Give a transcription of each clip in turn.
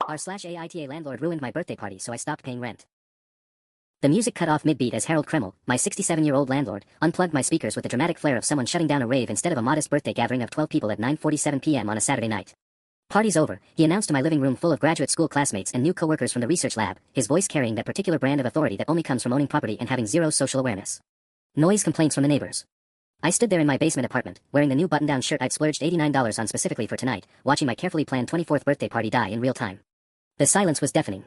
r/AITA landlord ruined my birthday party, so I stopped paying rent. The music cut off mid-beat as Harold Kreml, my 67-year-old landlord, unplugged my speakers with the dramatic flair of someone shutting down a rave instead of a modest birthday gathering of 12 people at 9:47 p.m. on a Saturday night. "Party's over," he announced to my living room full of graduate school classmates and new co-workers from the research lab, his voice carrying that particular brand of authority that only comes from owning property and having zero social awareness. Noise complaints from the neighbors. I stood there in my basement apartment, wearing the new button-down shirt I'd splurged $89 on specifically for tonight, watching my carefully planned 24th birthday party die in real time. The silence was deafening.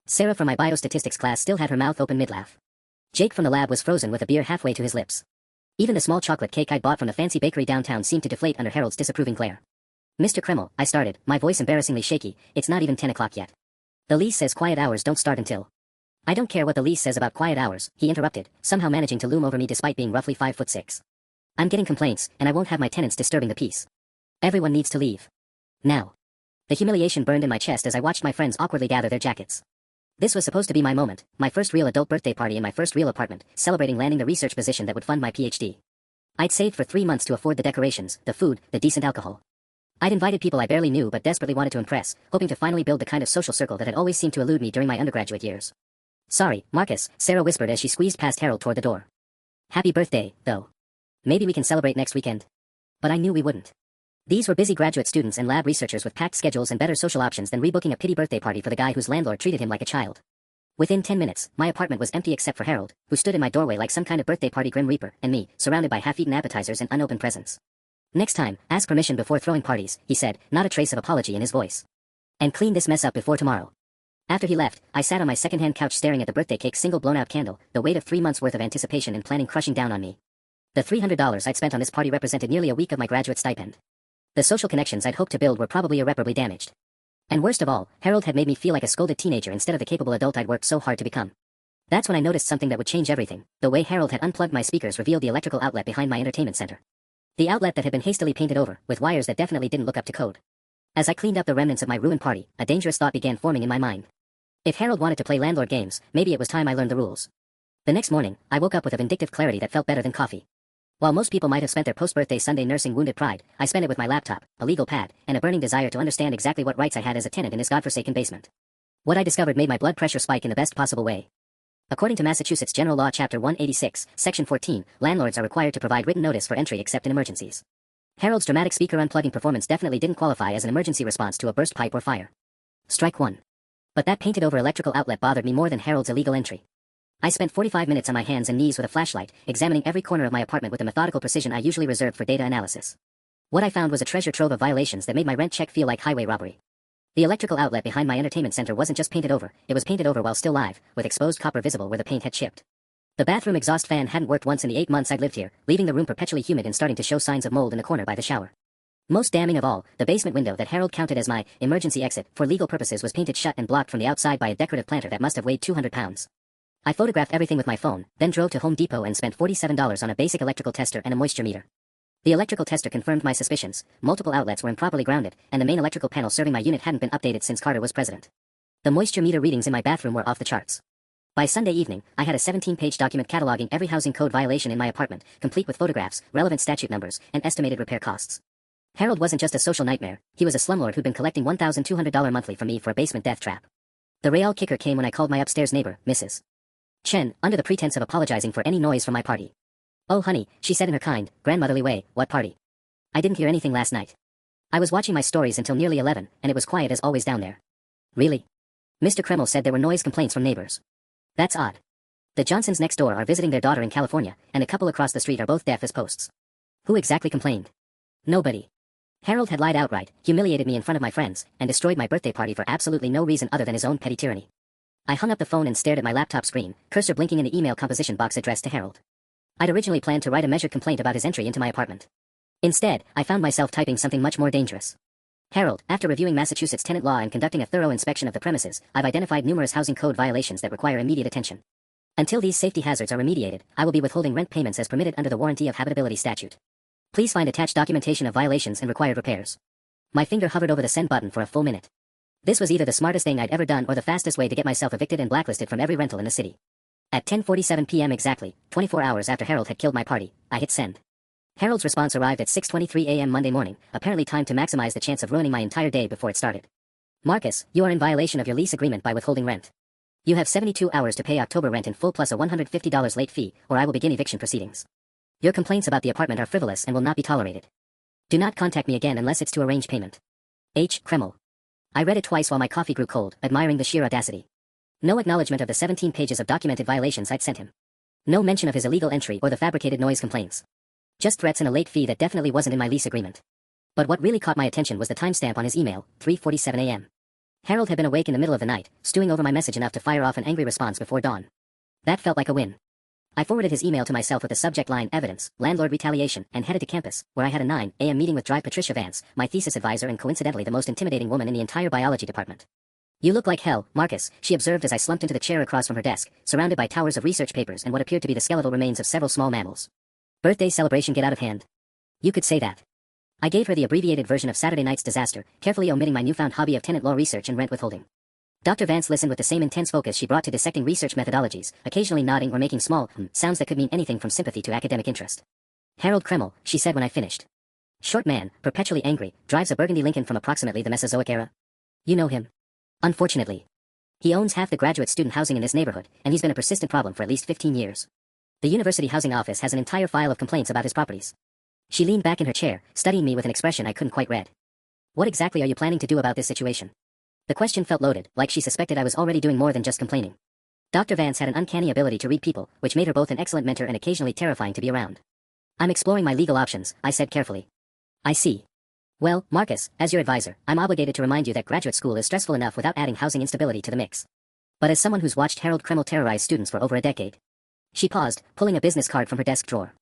Sarah from my biostatistics class still had her mouth open mid-laugh. Jake from the lab was frozen with a beer halfway to his lips. Even the small chocolate cake I'd bought from the fancy bakery downtown seemed to deflate under Harold's disapproving glare. "Mr. Kreml," I started, my voice embarrassingly shaky, "it's not even 10 o'clock yet. The lease says quiet hours don't start until—" "I don't care what the lease says about quiet hours," he interrupted, somehow managing to loom over me despite being roughly 5'6". "I'm getting complaints, and I won't have my tenants disturbing the peace. Everyone needs to leave. Now." The humiliation burned in my chest as I watched my friends awkwardly gather their jackets. This was supposed to be my moment, my first real adult birthday party in my first real apartment, celebrating landing the research position that would fund my PhD. I'd saved for 3 months to afford the decorations, the food, the decent alcohol. I'd invited people I barely knew but desperately wanted to impress, hoping to finally build the kind of social circle that had always seemed to elude me during my undergraduate years. "Sorry, Marcus," Sarah whispered as she squeezed past Harold toward the door. "Happy birthday, though. Maybe we can celebrate next weekend." But I knew we wouldn't. These were busy graduate students and lab researchers with packed schedules and better social options than rebooking a pity birthday party for the guy whose landlord treated him like a child. Within 10 minutes, my apartment was empty except for Harold, who stood in my doorway like some kind of birthday party grim reaper, and me, surrounded by half-eaten appetizers and unopened presents. "Next time, ask permission before throwing parties," he said, not a trace of apology in his voice. "And clean this mess up before tomorrow." After he left, I sat on my second-hand couch staring at the birthday cake's single blown-out candle, the weight of 3 months' worth of anticipation and planning crushing down on me. The $300 I'd spent on this party represented nearly a week of my graduate stipend. The social connections I'd hoped to build were probably irreparably damaged. And worst of all, Harold had made me feel like a scolded teenager instead of the capable adult I'd worked so hard to become. That's when I noticed something that would change everything. The way Harold had unplugged my speakers revealed the electrical outlet behind my entertainment center. The outlet that had been hastily painted over, with wires that definitely didn't look up to code. As I cleaned up the remnants of my ruined party, a dangerous thought began forming in my mind. If Harold wanted to play landlord games, maybe it was time I learned the rules. The next morning, I woke up with a vindictive clarity that felt better than coffee. While most people might have spent their post-birthday Sunday nursing wounded pride, I spent it with my laptop, a legal pad, and a burning desire to understand exactly what rights I had as a tenant in this godforsaken basement. What I discovered made my blood pressure spike in the best possible way. According to Massachusetts General Law Chapter 186, Section 14, landlords are required to provide written notice for entry except in emergencies. Harold's dramatic speaker unplugging performance definitely didn't qualify as an emergency response to a burst pipe or fire. Strike one. But that painted-over electrical outlet bothered me more than Harold's illegal entry. I spent 45 minutes on my hands and knees with a flashlight, examining every corner of my apartment with the methodical precision I usually reserved for data analysis. What I found was a treasure trove of violations that made my rent check feel like highway robbery. The electrical outlet behind my entertainment center wasn't just painted over, it was painted over while still live, with exposed copper visible where the paint had chipped. The bathroom exhaust fan hadn't worked once in the 8 months I'd lived here, leaving the room perpetually humid and starting to show signs of mold in the corner by the shower. Most damning of all, the basement window that Harold counted as my emergency exit for legal purposes was painted shut and blocked from the outside by a decorative planter that must have weighed 200 pounds. I photographed everything with my phone, then drove to Home Depot and spent $47 on a basic electrical tester and a moisture meter. The electrical tester confirmed my suspicions. Multiple outlets were improperly grounded, and the main electrical panel serving my unit hadn't been updated since Carter was president. The moisture meter readings in my bathroom were off the charts. By Sunday evening, I had a 17-page document cataloging every housing code violation in my apartment, complete with photographs, relevant statute numbers, and estimated repair costs. Harold wasn't just a social nightmare, he was a slumlord who'd been collecting $1,200 monthly from me for a basement death trap. The real kicker came when I called my upstairs neighbor, Mrs. Chen, under the pretense of apologizing for any noise from my party. "Oh honey," she said in her kind, grandmotherly way, "what party? I didn't hear anything last night. I was watching my stories until nearly 11, and it was quiet as always down there." "Really?" Mr. Kreml said there were noise complaints from neighbors. "That's odd. The Johnsons next door are visiting their daughter in California, and a couple across the street are both deaf as posts." "Who exactly complained?" "Nobody. Harold had lied outright, humiliated me in front of my friends, and destroyed my birthday party for absolutely no reason other than his own petty tyranny." I hung up the phone and stared at my laptop screen, cursor blinking in the email composition box addressed to Harold. I'd originally planned to write a measured complaint about his entry into my apartment. Instead, I found myself typing something much more dangerous. "Harold, after reviewing Massachusetts tenant law and conducting a thorough inspection of the premises, I've identified numerous housing code violations that require immediate attention. Until these safety hazards are remediated, I will be withholding rent payments as permitted under the Warranty of Habitability statute. Please find attached documentation of violations and required repairs." My finger hovered over the send button for a full minute. This was either the smartest thing I'd ever done or the fastest way to get myself evicted and blacklisted from every rental in the city. At 10:47 p.m. exactly, 24 hours after Harold had killed my party, I hit send. Harold's response arrived at 6:23 a.m. Monday morning, apparently timed to maximize the chance of ruining my entire day before it started. Marcus, you are in violation of your lease agreement by withholding rent. You have 72 hours to pay October rent in full plus a $150 late fee, or I will begin eviction proceedings. Your complaints about the apartment are frivolous and will not be tolerated. Do not contact me again unless it's to arrange payment. H. Kreml. I read it twice while my coffee grew cold, admiring the sheer audacity. No acknowledgement of the 17 pages of documented violations I'd sent him. No mention of his illegal entry or the fabricated noise complaints. Just threats and a late fee that definitely wasn't in my lease agreement. But what really caught my attention was the timestamp on his email, 3:47 a.m. Harold had been awake in the middle of the night, stewing over my message enough to fire off an angry response before dawn. That felt like a win. I forwarded his email to myself with the subject line evidence, landlord retaliation, and headed to campus, where I had a 9 a.m. meeting with Patricia Vance, my thesis advisor and coincidentally the most intimidating woman in the entire biology department. You look like hell, Marcus, she observed as I slumped into the chair across from her desk, surrounded by towers of research papers and what appeared to be the skeletal remains of several small mammals. Birthday celebration get out of hand? You could say that. I gave her the abbreviated version of Saturday night's disaster, carefully omitting my newfound hobby of tenant law research and rent withholding. Dr. Vance listened with the same intense focus she brought to dissecting research methodologies, occasionally nodding or making small sounds that could mean anything from sympathy to academic interest. Harold Kreml, she said when I finished. Short man, perpetually angry, drives a burgundy Lincoln from approximately the Mesozoic era. You know him? Unfortunately. He owns half the graduate student housing in this neighborhood, and he's been a persistent problem for at least 15 years. The university housing office has an entire file of complaints about his properties. She leaned back in her chair, studying me with an expression I couldn't quite read. What exactly are you planning to do about this situation? The question felt loaded, like she suspected I was already doing more than just complaining. Dr. Vance had an uncanny ability to read people, which made her both an excellent mentor and occasionally terrifying to be around. I'm exploring my legal options, I said carefully. I see. Well, Marcus, as your advisor, I'm obligated to remind you that graduate school is stressful enough without adding housing instability to the mix. But as someone who's watched Harold Kreml terrorize students for over a decade. She paused, pulling a business card from her desk drawer.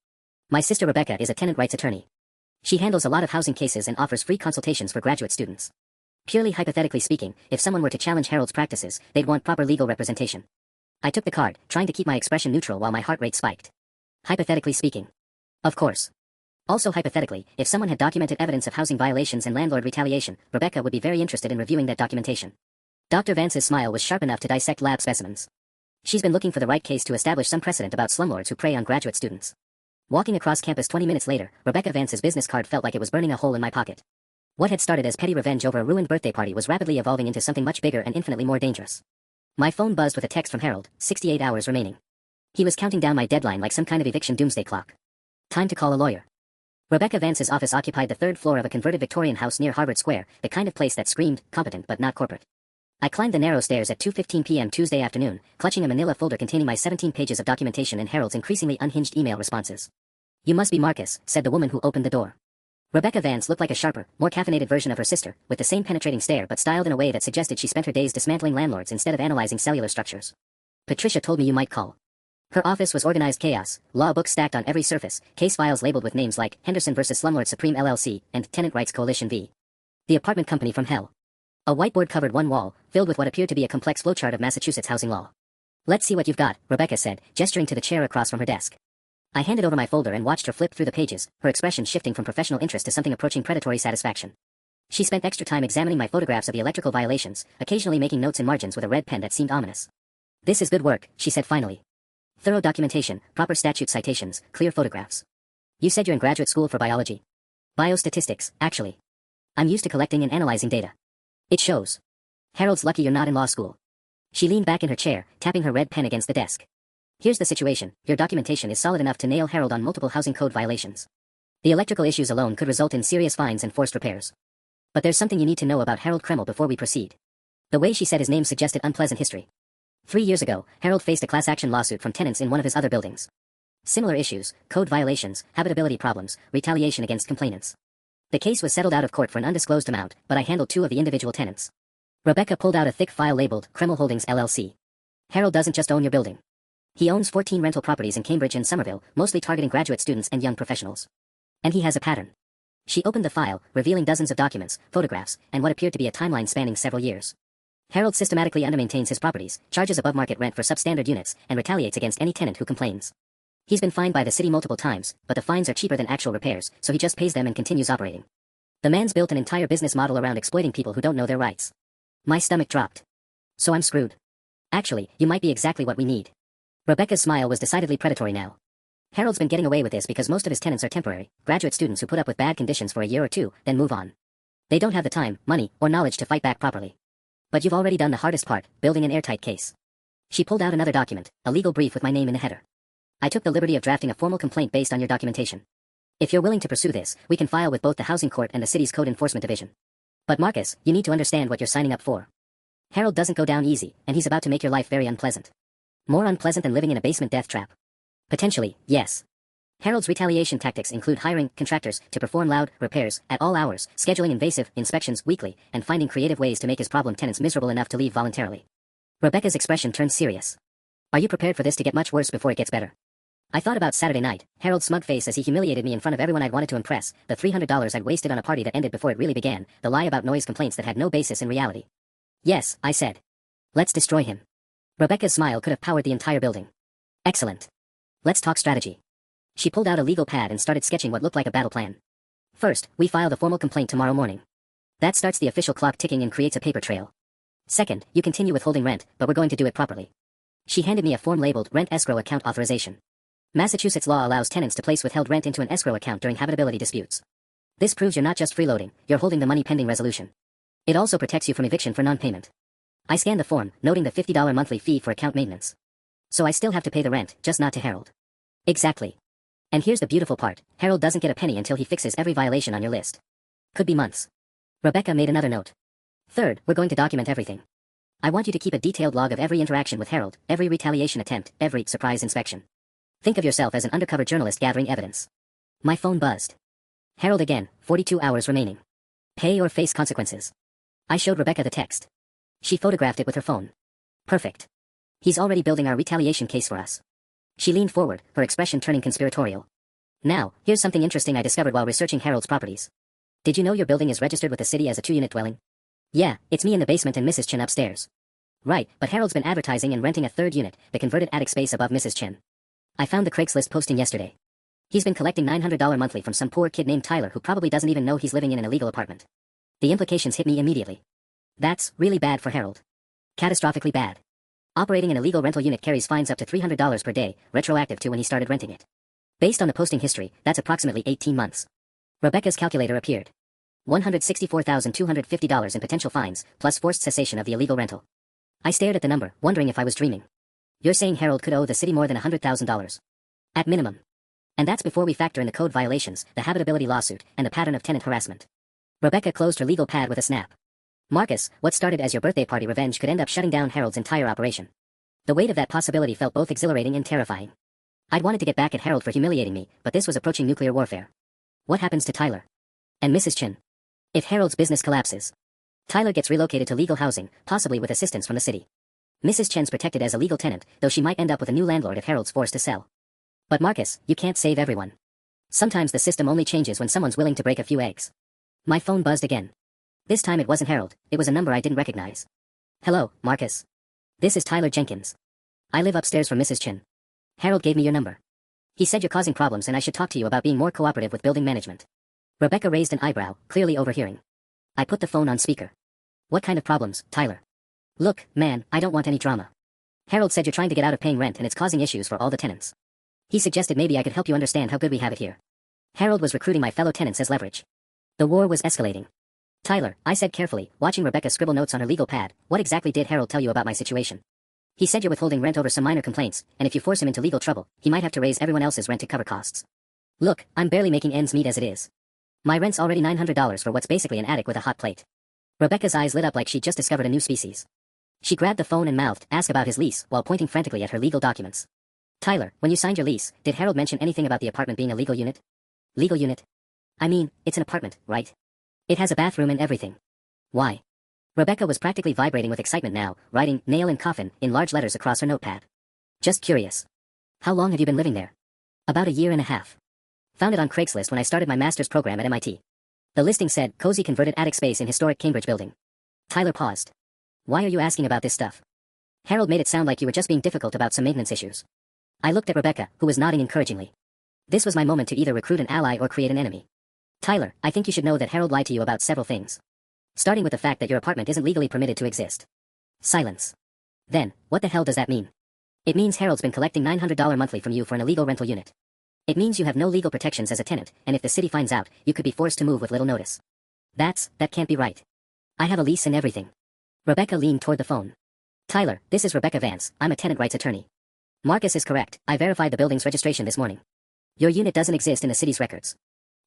My sister Rebecca is a tenant rights attorney. She handles a lot of housing cases and offers free consultations for graduate students. Purely hypothetically speaking, if someone were to challenge Harold's practices, they'd want proper legal representation. I took the card, trying to keep my expression neutral while my heart rate spiked. Hypothetically speaking. Of course. Also hypothetically, if someone had documented evidence of housing violations and landlord retaliation, Rebecca would be very interested in reviewing that documentation. Dr. Vance's smile was sharp enough to dissect lab specimens. She's been looking for the right case to establish some precedent about slumlords who prey on graduate students. Walking across campus 20 minutes later, Rebecca Vance's business card felt like it was burning a hole in my pocket. What had started as petty revenge over a ruined birthday party was rapidly evolving into something much bigger and infinitely more dangerous. My phone buzzed with a text from Harold, 68 hours remaining. He was counting down my deadline like some kind of eviction doomsday clock. Time to call a lawyer. Rebecca Vance's office occupied the third floor of a converted Victorian house near Harvard Square, the kind of place that screamed, competent but not corporate. I climbed the narrow stairs at 2:15 p.m. Tuesday afternoon, clutching a manila folder containing my 17 pages of documentation and Harold's increasingly unhinged email responses. You must be Marcus, said the woman who opened the door. Rebecca Vance looked like a sharper, more caffeinated version of her sister, with the same penetrating stare but styled in a way that suggested she spent her days dismantling landlords instead of analyzing cellular structures. Patricia told me you might call. Her office was organized chaos, law books stacked on every surface, case files labeled with names like Henderson vs. Slumlord Supreme LLC and Tenant Rights Coalition v. The apartment company from hell. A whiteboard covered one wall, filled with what appeared to be a complex flowchart of Massachusetts housing law. Let's see what you've got, Rebecca said, gesturing to the chair across from her desk. I handed over my folder and watched her flip through the pages, her expression shifting from professional interest to something approaching predatory satisfaction. She spent extra time examining my photographs of the electrical violations, occasionally making notes in margins with a red pen that seemed ominous. This is good work, she said finally. Thorough documentation, proper statute citations, clear photographs. You said you're in graduate school for biology. Biostatistics, actually. I'm used to collecting and analyzing data. It shows. Harold's lucky you're not in law school. She leaned back in her chair, tapping her red pen against the desk. Here's the situation, your documentation is solid enough to nail Harold on multiple housing code violations. The electrical issues alone could result in serious fines and forced repairs. But there's something you need to know about Harold Kreml before we proceed. The way she said his name suggested unpleasant history. 3 years ago, Harold faced a class action lawsuit from tenants in one of his other buildings. Similar issues, code violations, habitability problems, retaliation against complainants. The case was settled out of court for an undisclosed amount, but I handled 2 of the individual tenants. Rebecca pulled out a thick file labeled Kreml Holdings LLC. Harold doesn't just own your building. He owns 14 rental properties in Cambridge and Somerville, mostly targeting graduate students and young professionals. And he has a pattern. She opened the file, revealing dozens of documents, photographs, and what appeared to be a timeline spanning several years. Harold systematically undermaintains his properties, charges above-market rent for substandard units, and retaliates against any tenant who complains. He's been fined by the city multiple times, but the fines are cheaper than actual repairs, so he just pays them and continues operating. The man's built an entire business model around exploiting people who don't know their rights. My stomach dropped. So I'm screwed. Actually, you might be exactly what we need. Rebecca's smile was decidedly predatory now. Harold's been getting away with this because most of his tenants are temporary, graduate students who put up with bad conditions for a year or two, then move on. They don't have the time, money, or knowledge to fight back properly. But you've already done the hardest part, building an airtight case. She pulled out another document, a legal brief with my name in the header. I took the liberty of drafting a formal complaint based on your documentation. If you're willing to pursue this, we can file with both the Housing Court and the city's Code Enforcement Division. But Marcus, you need to understand what you're signing up for. Harold doesn't go down easy, and he's about to make your life very unpleasant. More unpleasant than living in a basement death trap. Potentially, yes. Harold's retaliation tactics include hiring contractors to perform loud repairs at all hours, scheduling invasive inspections weekly, and finding creative ways to make his problem tenants miserable enough to leave voluntarily. Rebecca's expression turned serious. Are you prepared for this to get much worse before it gets better? I thought about Saturday night, Harold's smug face as he humiliated me in front of everyone I'd wanted to impress, the $300 I'd wasted on a party that ended before it really began, the lie about noise complaints that had no basis in reality. Yes, I said. Let's destroy him. Rebecca's smile could have powered the entire building. Excellent. Let's talk strategy. She pulled out a legal pad and started sketching what looked like a battle plan. First, we file the formal complaint tomorrow morning. That starts the official clock ticking and creates a paper trail. Second, you continue withholding rent, but we're going to do it properly. She handed me a form labeled Rent Escrow Account Authorization. Massachusetts law allows tenants to place withheld rent into an escrow account during habitability disputes. This proves you're not just freeloading, you're holding the money pending resolution. It also protects you from eviction for non-payment. I scanned the form, noting the $50 monthly fee for account maintenance. So I still have to pay the rent, just not to Harold. Exactly. And here's the beautiful part, Harold doesn't get a penny until he fixes every violation on your list. Could be months. Rebecca made another note. Third, we're going to document everything. I want you to keep a detailed log of every interaction with Harold, every retaliation attempt, every surprise inspection. Think of yourself as an undercover journalist gathering evidence. My phone buzzed. Harold again, 42 hours remaining. Pay or face consequences. I showed Rebecca the text. She photographed it with her phone. Perfect. He's already building our retaliation case for us. She leaned forward, her expression turning conspiratorial. Now, here's something interesting I discovered while researching Harold's properties. Did you know your building is registered with the city as a 2-unit dwelling? Yeah, it's me in the basement and Mrs. Chen upstairs. Right, but Harold's been advertising and renting a third unit, the converted attic space above Mrs. Chen. I found the Craigslist posting yesterday. He's been collecting $900 monthly from some poor kid named Tyler who probably doesn't even know he's living in an illegal apartment. The implications hit me immediately. That's really bad for Harold. Catastrophically bad. Operating an illegal rental unit carries fines up to $300 per day, retroactive to when he started renting it. Based on the posting history, that's approximately 18 months. Rebecca's calculator appeared. $164,250 in potential fines, plus forced cessation of the illegal rental. I stared at the number, wondering if I was dreaming. You're saying Harold could owe the city more than $100,000. At minimum. And that's before we factor in the code violations, the habitability lawsuit, and the pattern of tenant harassment. Rebecca closed her legal pad with a snap. Marcus, what started as your birthday party revenge could end up shutting down Harold's entire operation. The weight of that possibility felt both exhilarating and terrifying. I'd wanted to get back at Harold for humiliating me, but this was approaching nuclear warfare. What happens to Tyler? And Mrs. Chen? If Harold's business collapses, Tyler gets relocated to legal housing, possibly with assistance from the city. Mrs. Chen's protected as a legal tenant, though she might end up with a new landlord if Harold's forced to sell. But Marcus, you can't save everyone. Sometimes the system only changes when someone's willing to break a few eggs. My phone buzzed again. This time it wasn't Harold, it was a number I didn't recognize. Hello, Marcus. This is Tyler Jenkins. I live upstairs from Mrs. Chen. Harold gave me your number. He said you're causing problems and I should talk to you about being more cooperative with building management. Rebecca raised an eyebrow, clearly overhearing. I put the phone on speaker. What kind of problems, Tyler? Look, man, I don't want any drama. Harold said you're trying to get out of paying rent and it's causing issues for all the tenants. He suggested maybe I could help you understand how good we have it here. Harold was recruiting my fellow tenants as leverage. The war was escalating. Tyler, I said carefully, watching Rebecca scribble notes on her legal pad, what exactly did Harold tell you about my situation? He said you're withholding rent over some minor complaints, and if you force him into legal trouble, he might have to raise everyone else's rent to cover costs. Look, I'm barely making ends meet as it is. My rent's already $900 for what's basically an attic with a hot plate. Rebecca's eyes lit up like she'd just discovered a new species. She grabbed the phone and mouthed, ask about his lease, while pointing frantically at her legal documents. Tyler, when you signed your lease, did Harold mention anything about the apartment being a legal unit? Legal unit? I mean, it's an apartment, right? It has a bathroom and everything. Why? Rebecca was practically vibrating with excitement now, writing nail and coffin in large letters across her notepad. Just curious. How long have you been living there? About a year and a half. Found it on Craigslist when I started my master's program at MIT. The listing said, cozy converted attic space in historic Cambridge building. Tyler paused. Why are you asking about this stuff? Harold made it sound like you were just being difficult about some maintenance issues. I looked at Rebecca, who was nodding encouragingly. This was my moment to either recruit an ally or create an enemy. Tyler, I think you should know that Harold lied to you about several things. Starting with the fact that your apartment isn't legally permitted to exist. Silence. Then, what the hell does that mean? It means Harold's been collecting $900 monthly from you for an illegal rental unit. It means you have no legal protections as a tenant, and if the city finds out, you could be forced to move with little notice. That can't be right. I have a lease and everything. Rebecca leaned toward the phone. Tyler, this is Rebecca Vance, I'm a tenant rights attorney. Marcus is correct, I verified the building's registration this morning. Your unit doesn't exist in the city's records.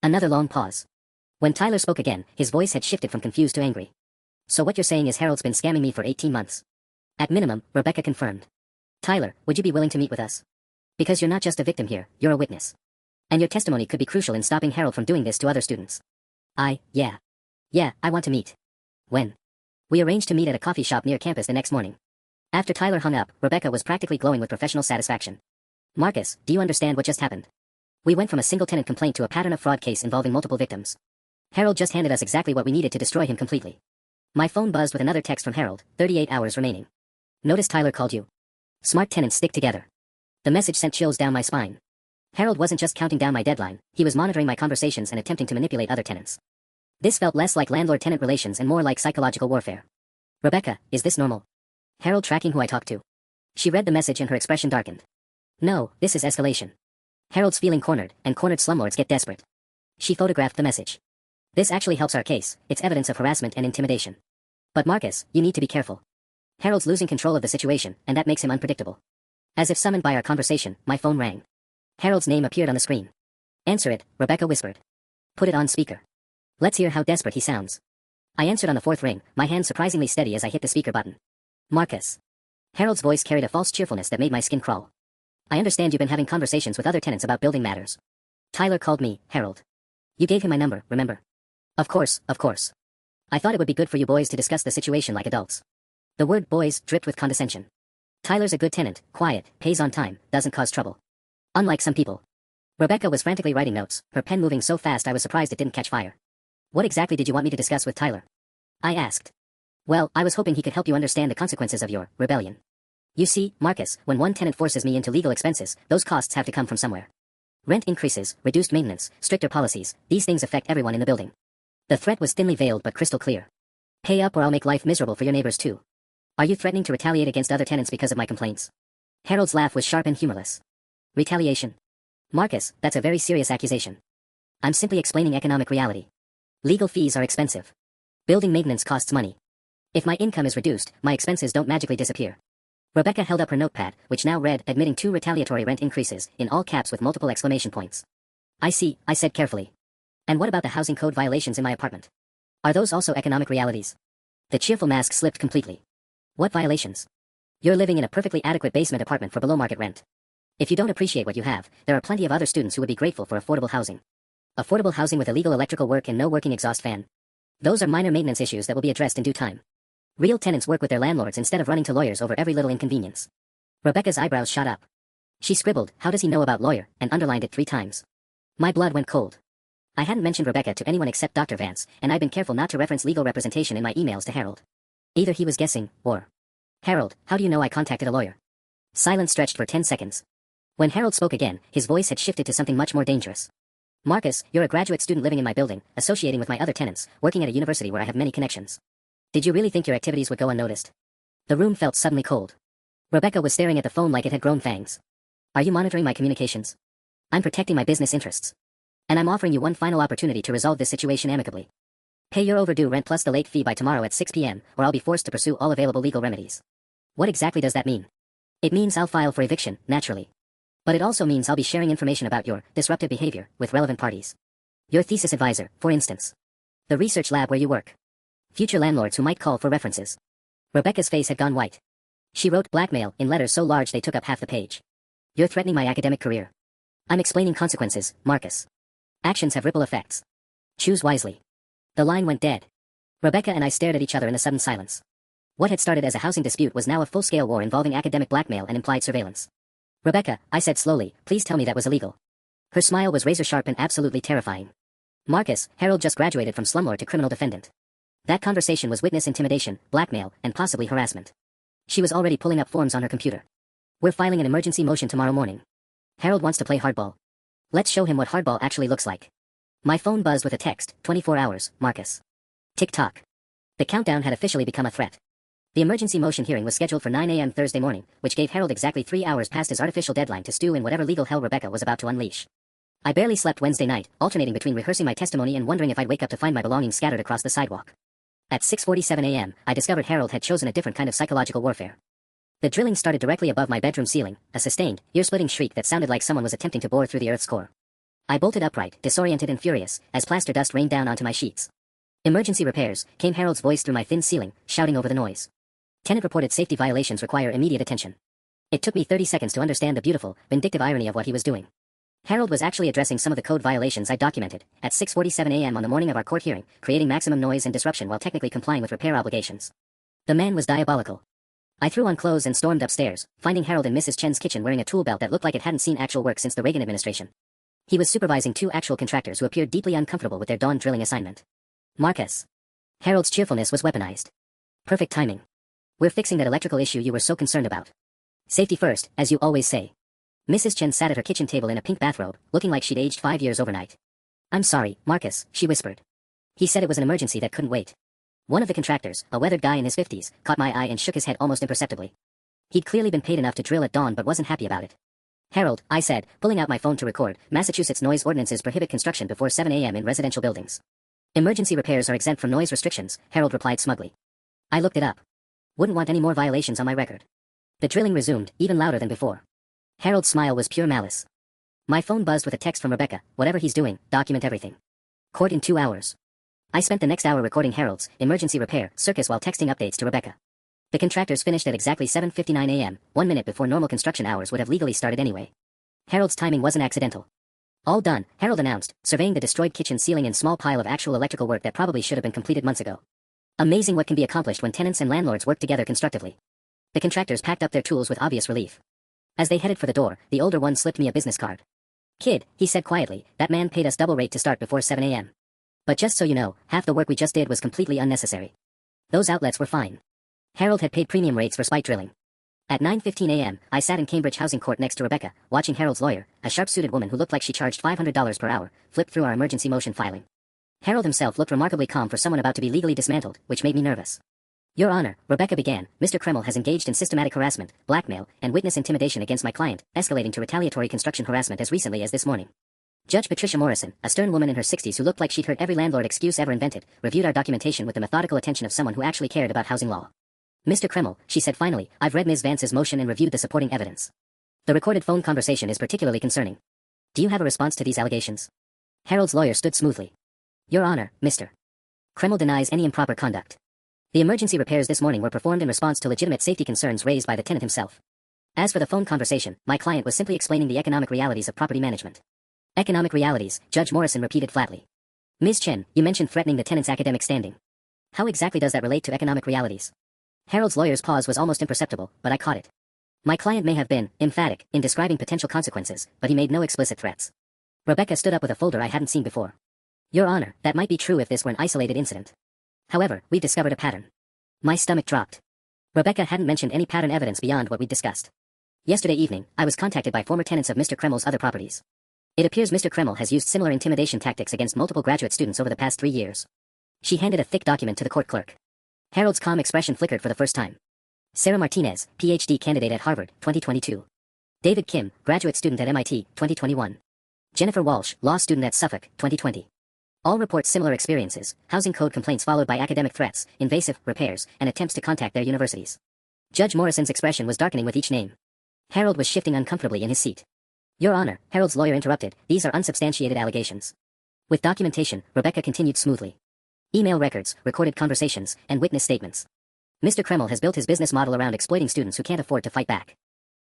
Another long pause. When Tyler spoke again, his voice had shifted from confused to angry. So what you're saying is Harold's been scamming me for 18 months. At minimum, Rebecca confirmed. Tyler, would you be willing to meet with us? Because you're not just a victim here, you're a witness. And your testimony could be crucial in stopping Harold from doing this to other students. Yeah, I want to meet. When? We arranged to meet at a coffee shop near campus the next morning. After Tyler hung up, Rebecca was practically glowing with professional satisfaction. Marcus, do you understand what just happened? We went from a single tenant complaint to a pattern of fraud case involving multiple victims. Harold just handed us exactly what we needed to destroy him completely. My phone buzzed with another text from Harold, 38 hours remaining. Notice Tyler called you. Smart tenants stick together. The message sent chills down my spine. Harold wasn't just counting down my deadline, he was monitoring my conversations and attempting to manipulate other tenants. This felt less like landlord-tenant relations and more like psychological warfare. Rebecca, is this normal? Harold tracking who I talk to. She read the message and her expression darkened. No, this is escalation. Harold's feeling cornered, and cornered slumlords get desperate. She photographed the message. This actually helps our case, it's evidence of harassment and intimidation. But Marcus, you need to be careful. Harold's losing control of the situation, and that makes him unpredictable. As if summoned by our conversation, my phone rang. Harold's name appeared on the screen. Answer it, Rebecca whispered. Put it on speaker. Let's hear how desperate he sounds. I answered on the fourth ring, my hand surprisingly steady as I hit the speaker button. Marcus. Harold's voice carried a false cheerfulness that made my skin crawl. I understand you've been having conversations with other tenants about building matters. Tyler called me, Harold. You gave him my number, remember? Of course. I thought it would be good for you boys to discuss the situation like adults. The word boys dripped with condescension. Tyler's a good tenant, quiet, pays on time, doesn't cause trouble. Unlike some people. Rebecca was frantically writing notes, her pen moving so fast I was surprised it didn't catch fire. What exactly did you want me to discuss with Tyler? I asked. Well, I was hoping he could help you understand the consequences of your rebellion. You see, Marcus, when one tenant forces me into legal expenses, those costs have to come from somewhere. Rent increases, reduced maintenance, stricter policies, these things affect everyone in the building. The threat was thinly veiled but crystal clear. Pay up or I'll make life miserable for your neighbors too. Are you threatening to retaliate against other tenants because of my complaints? Harold's laugh was sharp and humorless. Retaliation? Marcus, that's a very serious accusation. I'm simply explaining economic reality. Legal fees are expensive. Building maintenance costs money. If my income is reduced, my expenses don't magically disappear. Rebecca held up her notepad, which now read, admitting 2 retaliatory rent increases, in all caps with multiple exclamation points. I see, I said carefully. And what about the housing code violations in my apartment? Are those also economic realities? The cheerful mask slipped completely. What violations? You're living in a perfectly adequate basement apartment for below market rent. If you don't appreciate what you have, there are plenty of other students who would be grateful for affordable housing. Affordable housing with illegal electrical work and no working exhaust fan. Those are minor maintenance issues that will be addressed in due time. Real tenants work with their landlords instead of running to lawyers over every little inconvenience. Rebecca's eyebrows shot up. She scribbled, "How does he know about lawyer?" and underlined it 3 times. My blood went cold. I hadn't mentioned Rebecca to anyone except Dr. Vance, and I'd been careful not to reference legal representation in my emails to Harold. Either he was guessing, or... Harold, how do you know I contacted a lawyer? Silence stretched for 10 seconds. When Harold spoke again, his voice had shifted to something much more dangerous. Marcus, you're a graduate student living in my building, associating with my other tenants, working at a university where I have many connections. Did you really think your activities would go unnoticed? The room felt suddenly cold. Rebecca was staring at the phone like it had grown fangs. Are you monitoring my communications? I'm protecting my business interests. And I'm offering you one final opportunity to resolve this situation amicably. Pay your overdue rent plus the late fee by tomorrow at 6 p.m., or I'll be forced to pursue all available legal remedies. What exactly does that mean? It means I'll file for eviction, naturally. But it also means I'll be sharing information about your disruptive behavior with relevant parties. Your thesis advisor, for instance. The research lab where you work. Future landlords who might call for references. Rebecca's face had gone white. She wrote blackmail in letters so large they took up half the page. You're threatening my academic career. I'm explaining consequences, Marcus. Actions have ripple effects. Choose wisely. The line went dead. Rebecca and I stared at each other in a sudden silence. What had started as a housing dispute was now a full-scale war involving academic blackmail and implied surveillance. Rebecca, I said slowly, please tell me that was illegal. Her smile was razor-sharp and absolutely terrifying. Marcus, Harold just graduated from slumlord to criminal defendant. That conversation was witness intimidation, blackmail, and possibly harassment. She was already pulling up forms on her computer. We're filing an emergency motion tomorrow morning. Harold wants to play hardball. Let's show him what hardball actually looks like. My phone buzzed with a text, 24 hours, Marcus. Tick-tock. The countdown had officially become a threat. The emergency motion hearing was scheduled for 9 a.m. Thursday morning, which gave Harold exactly 3 hours past his artificial deadline to stew in whatever legal hell Rebecca was about to unleash. I barely slept Wednesday night, alternating between rehearsing my testimony and wondering if I'd wake up to find my belongings scattered across the sidewalk. At 6:47 a.m., I discovered Harold had chosen a different kind of psychological warfare. The drilling started directly above my bedroom ceiling, a sustained, ear-splitting shriek that sounded like someone was attempting to bore through the Earth's core. I bolted upright, disoriented and furious, as plaster dust rained down onto my sheets. "Emergency repairs," came Harold's voice through my thin ceiling, shouting over the noise. "Tenant reported safety violations require immediate attention." It took me 30 seconds to understand the beautiful, vindictive irony of what he was doing. Harold was actually addressing some of the code violations I documented, at 6:47 a.m. on the morning of our court hearing, creating maximum noise and disruption while technically complying with repair obligations. The man was diabolical. I threw on clothes and stormed upstairs, finding Harold in Mrs. Chen's kitchen wearing a tool belt that looked like it hadn't seen actual work since the Reagan administration. He was supervising two actual contractors who appeared deeply uncomfortable with their dawn drilling assignment. "Marcus." Harold's cheerfulness was weaponized. "Perfect timing. We're fixing that electrical issue you were so concerned about. Safety first, as you always say." Mrs. Chen sat at her kitchen table in a pink bathrobe, looking like she'd aged 5 years overnight. "I'm sorry, Marcus," she whispered. "He said it was an emergency that couldn't wait." One of the contractors, a weathered guy in his 50s, caught my eye and shook his head almost imperceptibly. He'd clearly been paid enough to drill at dawn but wasn't happy about it. "Harold," I said, pulling out my phone to record, "Massachusetts noise ordinances prohibit construction before 7 a.m. in residential buildings. Emergency repairs are exempt from noise restrictions," Harold replied smugly. I looked it up. Wouldn't want any more violations on my record. The drilling resumed, even louder than before. Harold's smile was pure malice. My phone buzzed with a text from Rebecca. "Whatever he's doing, document everything. Court in 2 hours." I spent the next hour recording Harold's emergency repair circus while texting updates to Rebecca. The contractors finished at exactly 7:59 a.m., 1 minute before normal construction hours would have legally started anyway. Harold's timing wasn't accidental. "All done," Harold announced, surveying the destroyed kitchen ceiling and small pile of actual electrical work that probably should have been completed months ago. Amazing what can be accomplished when tenants and landlords work together constructively. The contractors packed up their tools with obvious relief. As they headed for the door, the older one slipped me a business card. "Kid," he said quietly, "that man paid us double rate to start before 7 a.m. But just so you know, half the work we just did was completely unnecessary. Those outlets were fine." Harold had paid premium rates for spite drilling. At 9:15 a.m., I sat in Cambridge Housing Court next to Rebecca, watching Harold's lawyer, a sharp-suited woman who looked like she charged $500 per hour, flip through our emergency motion filing. Harold himself looked remarkably calm for someone about to be legally dismantled, which made me nervous. "Your Honor," Rebecca began, "Mr. Kreml has engaged in systematic harassment, blackmail, and witness intimidation against my client, escalating to retaliatory construction harassment as recently as this morning." Judge Patricia Morrison, a stern woman in her 60s who looked like she'd heard every landlord excuse ever invented, reviewed our documentation with the methodical attention of someone who actually cared about housing law. "Mr. Kreml," she said finally, "I've read Ms. Vance's motion and reviewed the supporting evidence. The recorded phone conversation is particularly concerning. Do you have a response to these allegations?" Harold's lawyer stood smoothly. "Your Honor, Mr. Kreml denies any improper conduct. The emergency repairs this morning were performed in response to legitimate safety concerns raised by the tenant himself. As for the phone conversation, my client was simply explaining the economic realities of property management." "Economic realities," Judge Morrison repeated flatly. "Ms. Chen, you mentioned threatening the tenant's academic standing. How exactly does that relate to economic realities?" Harold's lawyer's pause was almost imperceptible, but I caught it. My client may have been emphatic in describing potential consequences, but he made no explicit threats. Rebecca stood up with a folder I hadn't seen before. "Your Honor, that might be true if this were an isolated incident. However, we've discovered a pattern." My stomach dropped. Rebecca hadn't mentioned any pattern evidence beyond what we'd discussed. "Yesterday evening, I was contacted by former tenants of Mr. Kreml's other properties. It appears Mr. Kreml has used similar intimidation tactics against multiple graduate students over the past 3 years." She handed a thick document to the court clerk. Harold's calm expression flickered for the first time. "Sarah Martinez, PhD candidate at Harvard, 2022. David Kim, graduate student at MIT, 2021. Jennifer Walsh, law student at Suffolk, 2020. All report similar experiences, housing code complaints followed by academic threats, invasive repairs, and attempts to contact their universities." Judge Morrison's expression was darkening with each name. Harold was shifting uncomfortably in his seat. "Your Honor," Harold's lawyer interrupted, "these are unsubstantiated allegations." With documentation, Rebecca continued smoothly. "Email records, recorded conversations, and witness statements. Mr. Kreml has built his business model around exploiting students who can't afford to fight back."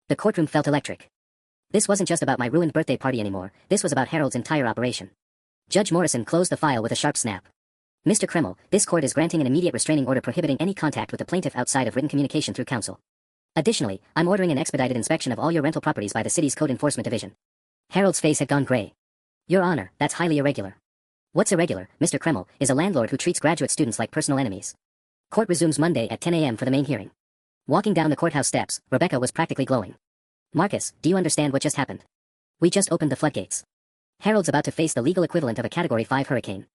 The courtroom felt electric. This wasn't just about my ruined birthday party anymore, this was about Harold's entire operation. Judge Morrison closed the file with a sharp snap. "Mr. Kreml, this court is granting an immediate restraining order prohibiting any contact with the plaintiff outside of written communication through counsel. Additionally, I'm ordering an expedited inspection of all your rental properties by the city's Code Enforcement Division." Harold's face had gone gray. "Your Honor, that's highly irregular." "What's irregular, Mr. Kreml, is a landlord who treats graduate students like personal enemies." Court resumes Monday at 10 a.m. for the main hearing. Walking down the courthouse steps, Rebecca was practically glowing. "Marcus, do you understand what just happened? We just opened the floodgates. Harold's about to face the legal equivalent of a Category 5 hurricane."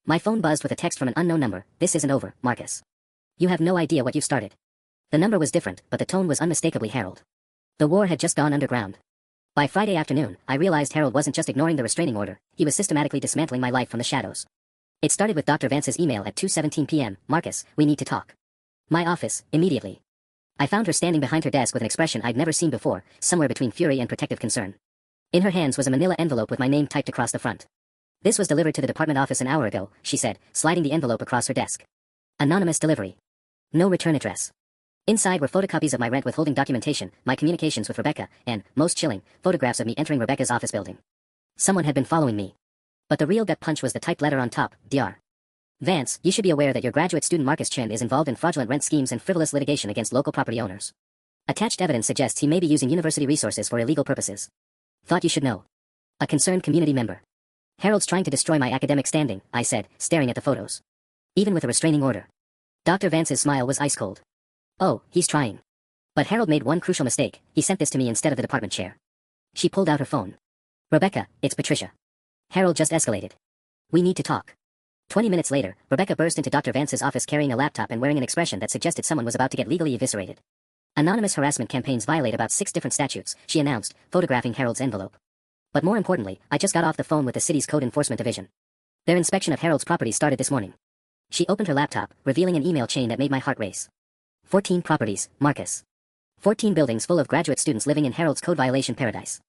My phone buzzed with a text from an unknown number. "This isn't over, Marcus. You have no idea what you've started." The number was different, but the tone was unmistakably Harold. The war had just gone underground. By Friday afternoon, I realized Harold wasn't just ignoring the restraining order, he was systematically dismantling my life from the shadows. It started with Dr. Vance's email at 2:17 p.m. Marcus, we need to talk. My office, immediately. I found her standing behind her desk with an expression I'd never seen before, somewhere between fury and protective concern. In her hands was a manila envelope with my name typed across the front. This was delivered to the department office an hour ago, she said, sliding the envelope across her desk. Anonymous delivery. No return address. Inside were photocopies of my rent withholding documentation, my communications with Rebecca, and, most chilling, photographs of me entering Rebecca's office building. Someone had been following me. But the real gut punch was the typed letter on top, Dr. Vance, you should be aware that your graduate student Marcus Chen is involved in fraudulent rent schemes and frivolous litigation against local property owners. Attached evidence suggests he may be using university resources for illegal purposes. Thought you should know. A concerned community member. Harold's trying to destroy my academic standing, I said, staring at the photos. Even with a restraining order. Dr. Vance's smile was ice cold. Oh, he's trying. But Harold made one crucial mistake, he sent this to me instead of the department chair. She pulled out her phone. Rebecca, it's Patricia. Harold just escalated. We need to talk. 20 minutes later, Rebecca burst into Dr. Vance's office carrying a laptop and wearing an expression that suggested someone was about to get legally eviscerated. Anonymous harassment campaigns violate about 6 different statutes, she announced, photographing Harold's envelope. But more importantly, I just got off the phone with the city's code enforcement division. Their inspection of Harold's property started this morning. She opened her laptop, revealing an email chain that made my heart race. 14 properties, Marcus. 14 buildings full of graduate students living in Harold's code violation paradise.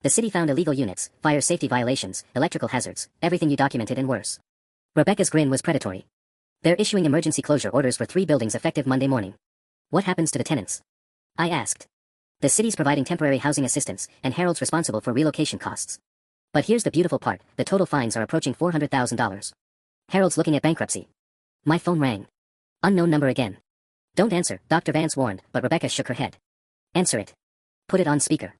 The city found illegal units, fire safety violations, electrical hazards, everything you documented and worse. Rebecca's grin was predatory. They're issuing emergency closure orders for 3 buildings effective Monday morning. What happens to the tenants? I asked. The city's providing temporary housing assistance, and Harold's responsible for relocation costs. But here's the beautiful part, the total fines are approaching $400,000. Harold's looking at bankruptcy. My phone rang. Unknown number again. Don't answer, Dr. Vance warned, but Rebecca shook her head. Answer it. Put it on speaker.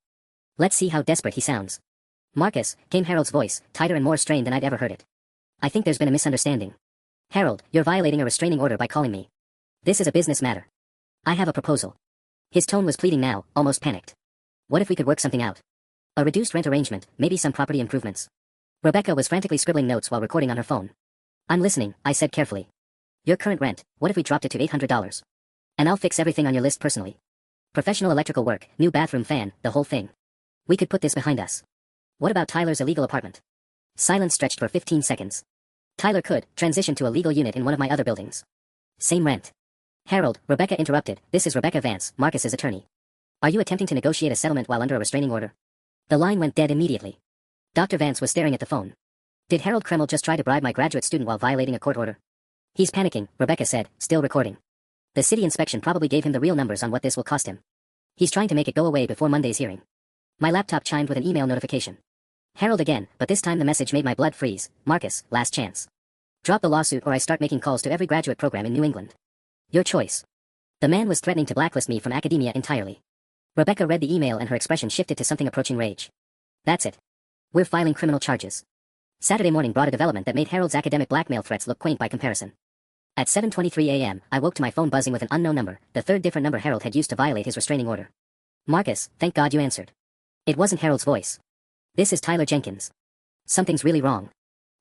Let's see how desperate he sounds. Marcus, came Harold's voice, tighter and more strained than I'd ever heard it. I think there's been a misunderstanding. Harold, you're violating a restraining order by calling me. This is a business matter. I have a proposal. His tone was pleading now, almost panicked. What if we could work something out? A reduced rent arrangement, maybe some property improvements. Rebecca was frantically scribbling notes while recording on her phone. I'm listening, I said carefully. Your current rent, what if we dropped it to $800? And I'll fix everything on your list personally. Professional electrical work, new bathroom fan, the whole thing. We could put this behind us. What about Tyler's illegal apartment? Silence stretched for 15 seconds. Tyler could transition to a legal unit in one of my other buildings. Same rent. Harold, Rebecca interrupted, this is Rebecca Vance, Marcus's attorney. Are you attempting to negotiate a settlement while under a restraining order? The line went dead immediately. Dr. Vance was staring at the phone. Did Harold Kreml just try to bribe my graduate student while violating a court order? He's panicking, Rebecca said, still recording. The city inspection probably gave him the real numbers on what this will cost him. He's trying to make it go away before Monday's hearing. My laptop chimed with an email notification. Harold again, but this time the message made my blood freeze. Marcus, last chance. Drop the lawsuit or I start making calls to every graduate program in New England. Your choice. The man was threatening to blacklist me from academia entirely. Rebecca read the email and her expression shifted to something approaching rage. That's it. We're filing criminal charges. Saturday morning brought a development that made Harold's academic blackmail threats look quaint by comparison. At 7:23 a.m., I woke to my phone buzzing with an unknown number, the third different number Harold had used to violate his restraining order. Marcus, thank God you answered. It wasn't Harold's voice. This is Tyler Jenkins. Something's really wrong.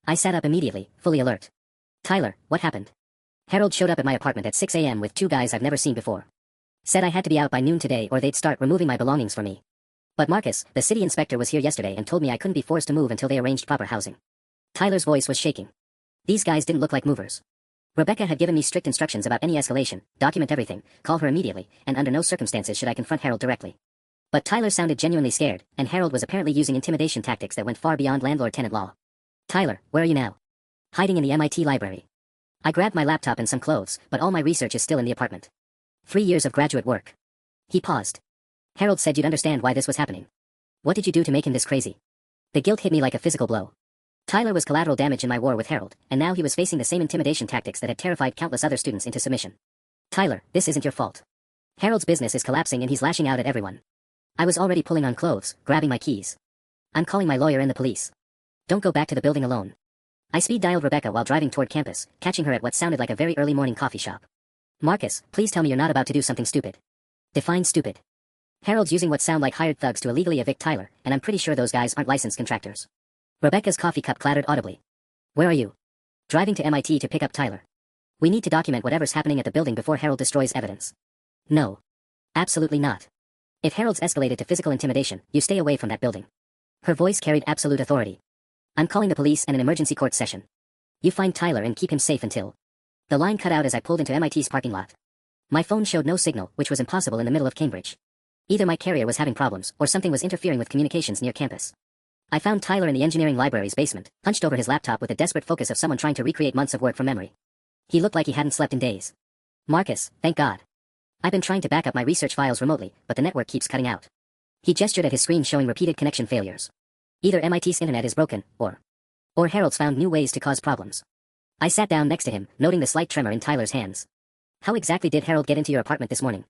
I sat up immediately, fully alert. Tyler, what happened? Harold showed up at my apartment at 6 a.m. with 2 guys I've never seen before. Said I had to be out by noon today or they'd start removing my belongings for me. But Marcus, the city inspector was here yesterday and told me I couldn't be forced to move until they arranged proper housing. Tyler's voice was shaking. These guys didn't look like movers. Rebecca had given me strict instructions about any escalation, document everything, call her immediately, and under no circumstances should I confront Harold directly. But Tyler sounded genuinely scared, and Harold was apparently using intimidation tactics that went far beyond landlord-tenant law. Tyler, where are you now? Hiding in the MIT library. I grabbed my laptop and some clothes, but all my research is still in the apartment. 3 years of graduate work. He paused. Harold said you'd understand why this was happening. What did you do to make him this crazy? The guilt hit me like a physical blow. Tyler was collateral damage in my war with Harold, and now he was facing the same intimidation tactics that had terrified countless other students into submission. Tyler, this isn't your fault. Harold's business is collapsing and he's lashing out at everyone. I was already pulling on clothes, grabbing my keys. I'm calling my lawyer and the police. Don't go back to the building alone. I speed-dialed Rebecca while driving toward campus, catching her at what sounded like a very early morning coffee shop. Marcus, please tell me you're not about to do something stupid. Define stupid. Harold's using what sound like hired thugs to illegally evict Tyler, and I'm pretty sure those guys aren't licensed contractors. Rebecca's coffee cup clattered audibly. Where are you? Driving to MIT to pick up Tyler. We need to document whatever's happening at the building before Harold destroys evidence. No. Absolutely not. If Harold's escalated to physical intimidation, you stay away from that building. Her voice carried absolute authority. I'm calling the police and an emergency court session. You find Tyler and keep him safe until... The line cut out as I pulled into MIT's parking lot. My phone showed no signal, which was impossible in the middle of Cambridge. Either my carrier was having problems, or something was interfering with communications near campus. I found Tyler in the engineering library's basement, hunched over his laptop with the desperate focus of someone trying to recreate months of work from memory. He looked like he hadn't slept in days. Marcus, thank God. I've been trying to back up my research files remotely, but the network keeps cutting out. He gestured at his screen showing repeated connection failures. Either MIT's internet is broken, or Harold's found new ways to cause problems. I sat down next to him, noting the slight tremor in Tyler's hands. How exactly did Harold get into your apartment this morning?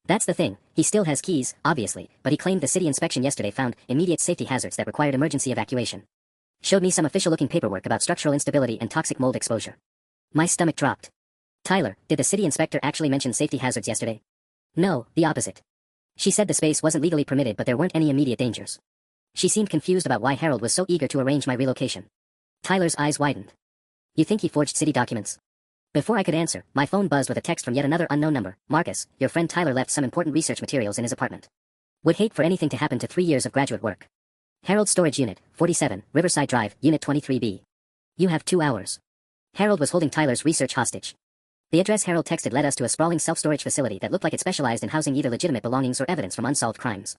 That's the thing, he still has keys, obviously, but he claimed the city inspection yesterday found immediate safety hazards that required emergency evacuation. Showed me some official-looking paperwork about structural instability and toxic mold exposure. My stomach dropped. Tyler, did the city inspector actually mention safety hazards yesterday? No, the opposite. She said the space wasn't legally permitted but there weren't any immediate dangers. She seemed confused about why Harold was so eager to arrange my relocation. Tyler's eyes widened. You think he forged city documents? Before I could answer, my phone buzzed with a text from yet another unknown number. Marcus, your friend Tyler left some important research materials in his apartment. Would hate for anything to happen to 3 years of graduate work. Harold Storage Unit, 47, Riverside Drive, Unit 23B. You have 2 hours. Harold was holding Tyler's research hostage. The address Harold texted led us to a sprawling self-storage facility that looked like it specialized in housing either legitimate belongings or evidence from unsolved crimes.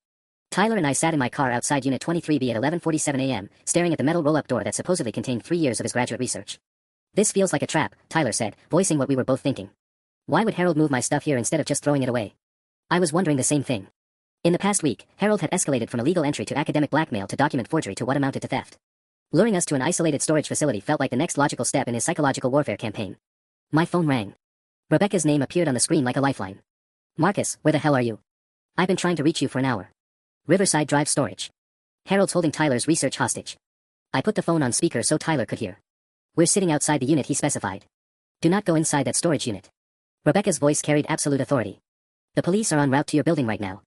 Tyler and I sat in my car outside Unit 23B at 11:47 a.m., staring at the metal roll-up door that supposedly contained 3 years of his graduate research. This feels like a trap, Tyler said, voicing what we were both thinking. Why would Harold move my stuff here instead of just throwing it away? I was wondering the same thing. In the past week, Harold had escalated from illegal entry to academic blackmail to document forgery to what amounted to theft. Luring us to an isolated storage facility felt like the next logical step in his psychological warfare campaign. My phone rang. Rebecca's name appeared on the screen like a lifeline. Marcus, where the hell are you? I've been trying to reach you for an hour. Riverside Drive Storage. Harold's holding Tyler's research hostage. I put the phone on speaker so Tyler could hear. We're sitting outside the unit he specified. Do not go inside that storage unit. Rebecca's voice carried absolute authority. The police are en route to your building right now.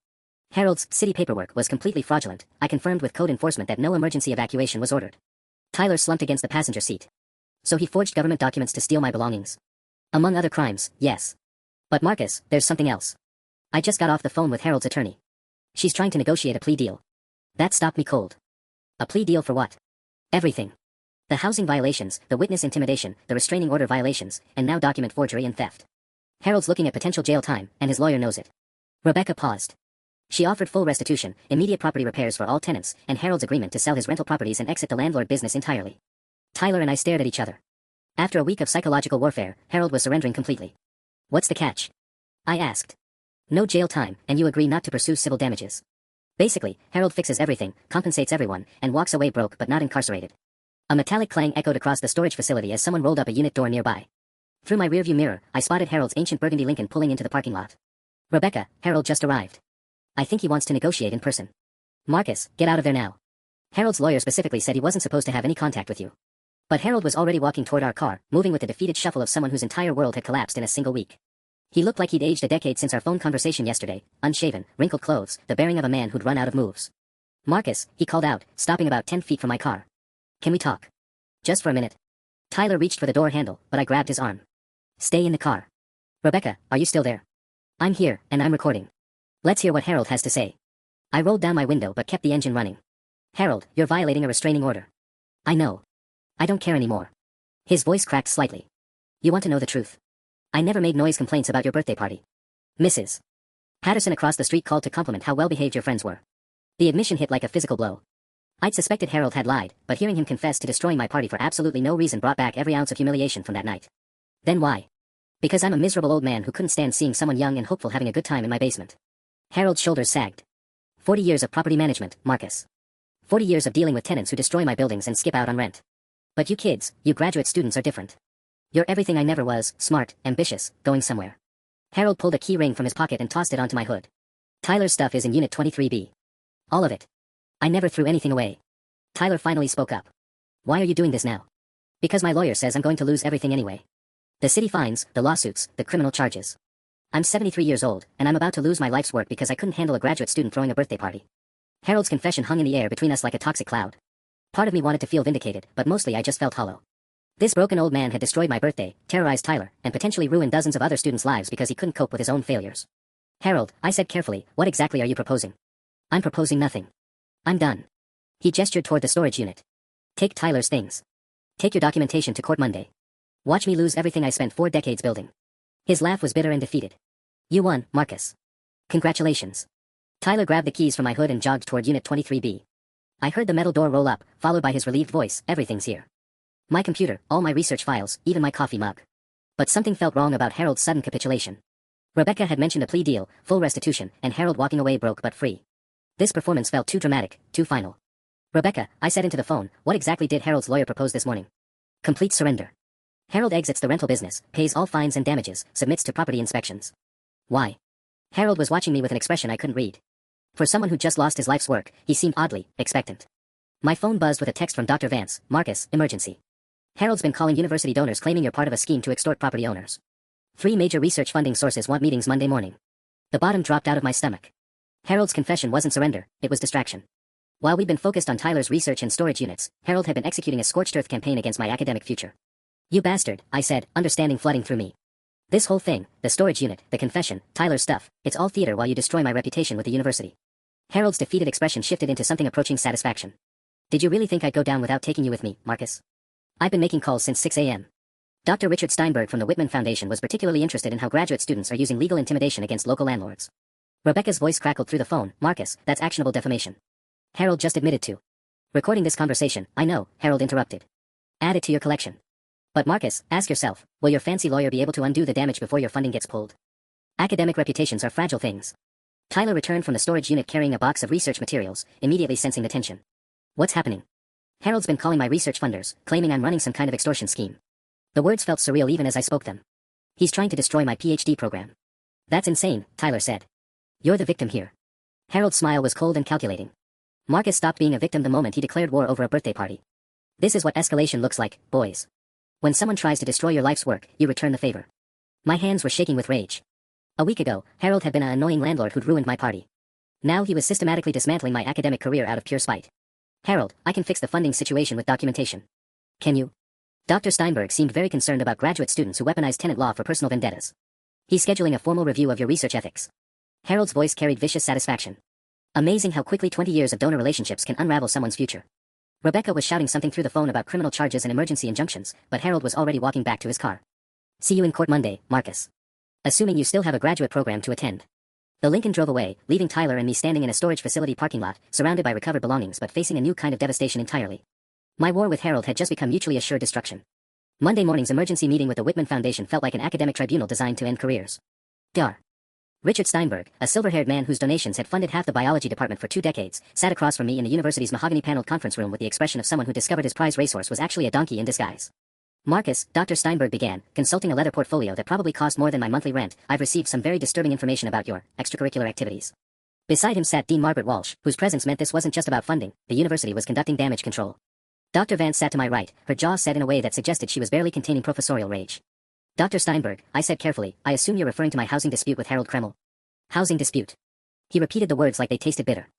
Harold's city paperwork was completely fraudulent. I confirmed with code enforcement that no emergency evacuation was ordered. Tyler slumped against the passenger seat. So he forged government documents to steal my belongings. Among other crimes, yes. But Marcus, there's something else. I just got off the phone with Harold's attorney. She's trying to negotiate a plea deal. That stopped me cold. A plea deal for what? Everything. The housing violations, the witness intimidation, the restraining order violations, and now document forgery and theft. Harold's looking at potential jail time, and his lawyer knows it. Rebecca paused. She offered full restitution, immediate property repairs for all tenants, and Harold's agreement to sell his rental properties and exit the landlord business entirely. Tyler and I stared at each other. After a week of psychological warfare, Harold was surrendering completely. What's the catch? I asked. No jail time, and you agree not to pursue civil damages. Basically, Harold fixes everything, compensates everyone, and walks away broke but not incarcerated. A metallic clang echoed across the storage facility as someone rolled up a unit door nearby. Through my rearview mirror, I spotted Harold's ancient burgundy Lincoln pulling into the parking lot. Rebecca, Harold just arrived. I think he wants to negotiate in person. Marcus, get out of there now. Harold's lawyer specifically said he wasn't supposed to have any contact with you. But Harold was already walking toward our car, moving with the defeated shuffle of someone whose entire world had collapsed in a single week. He looked like he'd aged a decade since our phone conversation yesterday, unshaven, wrinkled clothes, the bearing of a man who'd run out of moves. Marcus, he called out, stopping about 10 feet from my car. Can we talk? Just for a minute. Tyler reached for the door handle, but I grabbed his arm. Stay in the car. Rebecca, are you still there? I'm here, and I'm recording. Let's hear what Harold has to say. I rolled down my window but kept the engine running. Harold, you're violating a restraining order. I know. I don't care anymore. His voice cracked slightly. You want to know the truth? I never made noise complaints about your birthday party. Mrs. Patterson across the street called to compliment how well-behaved your friends were. The admission hit like a physical blow. I'd suspected Harold had lied, but hearing him confess to destroying my party for absolutely no reason brought back every ounce of humiliation from that night. Then why? Because I'm a miserable old man who couldn't stand seeing someone young and hopeful having a good time in my basement. Harold's shoulders sagged. 40 years of property management, Marcus. 40 years of dealing with tenants who destroy my buildings and skip out on rent. But you kids, you graduate students are different. You're everything I never was, smart, ambitious, going somewhere. Harold pulled a key ring from his pocket and tossed it onto my hood. Tyler's stuff is in Unit 23B. All of it. I never threw anything away. Tyler finally spoke up. Why are you doing this now? Because my lawyer says I'm going to lose everything anyway. The city fines, the lawsuits, the criminal charges. I'm 73 years old, and I'm about to lose my life's work because I couldn't handle a graduate student throwing a birthday party. Harold's confession hung in the air between us like a toxic cloud. Part of me wanted to feel vindicated, but mostly I just felt hollow. This broken old man had destroyed my birthday, terrorized Tyler, and potentially ruined dozens of other students' lives because he couldn't cope with his own failures. Harold, I said carefully, what exactly are you proposing? I'm proposing nothing. I'm done. He gestured toward the storage unit. Take Tyler's things. Take your documentation to court Monday. Watch me lose everything I spent 4 decades building. His laugh was bitter and defeated. You won, Marcus. Congratulations. Tyler grabbed the keys from my hood and jogged toward Unit 23B. I heard the metal door roll up, followed by his relieved voice, everything's here. My computer, all my research files, even my coffee mug. But something felt wrong about Harold's sudden capitulation. Rebecca had mentioned a plea deal, full restitution, and Harold walking away broke but free. This performance felt too dramatic, too final. Rebecca, I said into the phone, what exactly did Harold's lawyer propose this morning? Complete surrender. Harold exits the rental business, pays all fines and damages, submits to property inspections. Why? Harold was watching me with an expression I couldn't read. For someone who just lost his life's work, he seemed oddly expectant. My phone buzzed with a text from Dr. Vance, Marcus, emergency. Harold's been calling university donors claiming you're part of a scheme to extort property owners. 3 major research funding sources want meetings Monday morning. The bottom dropped out of my stomach. Harold's confession wasn't surrender, it was distraction. While we'd been focused on Tyler's research and storage units, Harold had been executing a scorched earth campaign against my academic future. You bastard, I said, understanding flooding through me. This whole thing, the storage unit, the confession, Tyler's stuff, it's all theater while you destroy my reputation with the university. Harold's defeated expression shifted into something approaching satisfaction. Did you really think I'd go down without taking you with me, Marcus? I've been making calls since 6 a.m. Dr. Richard Steinberg from the Whitman Foundation was particularly interested in how graduate students are using legal intimidation against local landlords. Rebecca's voice crackled through the phone, Marcus, that's actionable defamation. Harold just admitted to recording this conversation. I know, Harold interrupted. Add it to your collection. But Marcus, ask yourself, will your fancy lawyer be able to undo the damage before your funding gets pulled? Academic reputations are fragile things. Tyler returned from the storage unit carrying a box of research materials, immediately sensing the tension. What's happening? Harold's been calling my research funders, claiming I'm running some kind of extortion scheme. The words felt surreal even as I spoke them. He's trying to destroy my PhD program. That's insane, Tyler said. You're the victim here. Harold's smile was cold and calculating. Marcus stopped being a victim the moment he declared war over a birthday party. This is what escalation looks like, boys. When someone tries to destroy your life's work, you return the favor. My hands were shaking with rage. A week ago, Harold had been an annoying landlord who'd ruined my party. Now he was systematically dismantling my academic career out of pure spite. Harold, I can fix the funding situation with documentation. Can you? Dr. Steinberg seemed very concerned about graduate students who weaponize tenant law for personal vendettas. He's scheduling a formal review of your research ethics. Harold's voice carried vicious satisfaction. Amazing how quickly 20 years of donor relationships can unravel someone's future. Rebecca was shouting something through the phone about criminal charges and emergency injunctions, but Harold was already walking back to his car. See you in court Monday, Marcus. Assuming you still have a graduate program to attend. The Lincoln drove away, leaving Tyler and me standing in a storage facility parking lot, surrounded by recovered belongings but facing a new kind of devastation entirely. My war with Harold had just become mutually assured destruction. Monday morning's emergency meeting with the Whitman Foundation felt like an academic tribunal designed to end careers. Dar. Richard Steinberg, a silver-haired man whose donations had funded half the biology department for 2 decades, sat across from me in the university's mahogany-paneled conference room with the expression of someone who discovered his prize racehorse was actually a donkey in disguise. Marcus, Dr. Steinberg began, consulting a leather portfolio that probably cost more than my monthly rent. I've received some very disturbing information about your extracurricular activities. Beside him sat Dean Margaret Walsh, whose presence meant this wasn't just about funding, the university was conducting damage control. Dr. Vance sat to my right, her jaw set in a way that suggested she was barely containing professorial rage. Dr. Steinberg, I said carefully, I assume you're referring to my housing dispute with Harold Kreml. Housing dispute. He repeated the words like they tasted bitter.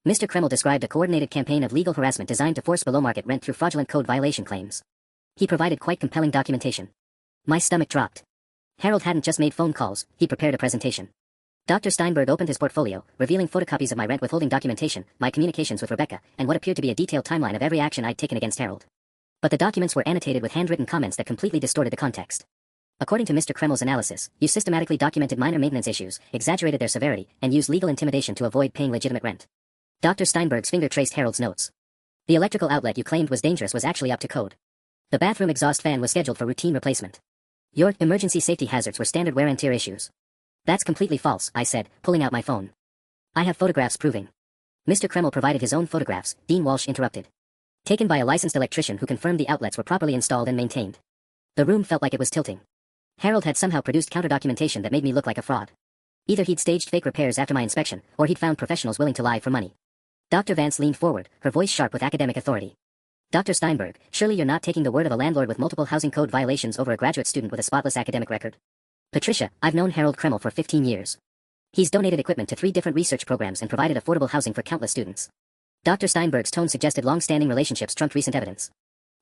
Mr. Kreml described a coordinated campaign of legal harassment designed to force below-market rent through fraudulent code violation claims. He provided quite compelling documentation. My stomach dropped. Harold hadn't just made phone calls, he prepared a presentation. Dr. Steinberg opened his portfolio, revealing photocopies of my rent withholding documentation, my communications with Rebecca, and what appeared to be a detailed timeline of every action I'd taken against Harold. But the documents were annotated with handwritten comments that completely distorted the context. According to Mr. Kreml's analysis, you systematically documented minor maintenance issues, exaggerated their severity, and used legal intimidation to avoid paying legitimate rent. Dr. Steinberg's finger traced Harold's notes. The electrical outlet you claimed was dangerous was actually up to code. The bathroom exhaust fan was scheduled for routine replacement. Your emergency safety hazards were standard wear and tear issues. That's completely false, I said, pulling out my phone. I have photographs proving. Mr. Kreml provided his own photographs, Dean Walsh interrupted. Taken by a licensed electrician who confirmed the outlets were properly installed and maintained. The room felt like it was tilting. Harold had somehow produced counter-documentation that made me look like a fraud. Either he'd staged fake repairs after my inspection, or he'd found professionals willing to lie for money. Dr. Vance leaned forward, her voice sharp with academic authority. Dr. Steinberg, surely you're not taking the word of a landlord with multiple housing code violations over a graduate student with a spotless academic record? Patricia, I've known Harold Kreml for 15 years. He's donated equipment to 3 different research programs and provided affordable housing for countless students. Dr. Steinberg's tone suggested long-standing relationships trumped recent evidence.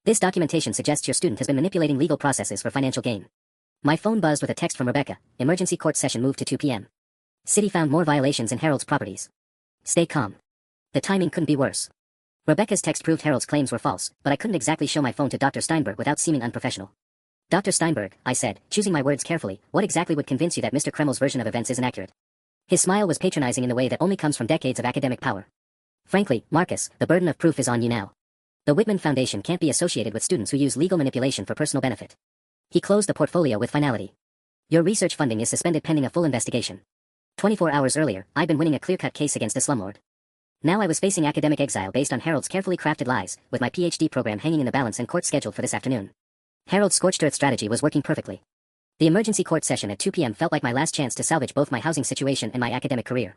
This documentation suggests your student has been manipulating legal processes for financial gain. My phone buzzed with a text from Rebecca. Emergency court session moved to 2 p.m. City found more violations in Harold's properties. Stay calm. The timing couldn't be worse. Rebecca's text proved Harold's claims were false, but I couldn't exactly show my phone to Dr. Steinberg without seeming unprofessional. Dr. Steinberg, I said, choosing my words carefully, what exactly would convince you that Mr. Kremel's version of events isn't accurate? His smile was patronizing in the way that only comes from decades of academic power. Frankly, Marcus, the burden of proof is on you now. The Whitman Foundation can't be associated with students who use legal manipulation for personal benefit. He closed the portfolio with finality. Your research funding is suspended pending a full investigation. 24 hours earlier, I'd been winning a clear-cut case against a slumlord. Now I was facing academic exile based on Harold's carefully crafted lies, with my PhD program hanging in the balance and court scheduled for this afternoon. Harold's scorched earth strategy was working perfectly. The emergency court session at 2 p.m. felt like my last chance to salvage both my housing situation and my academic career.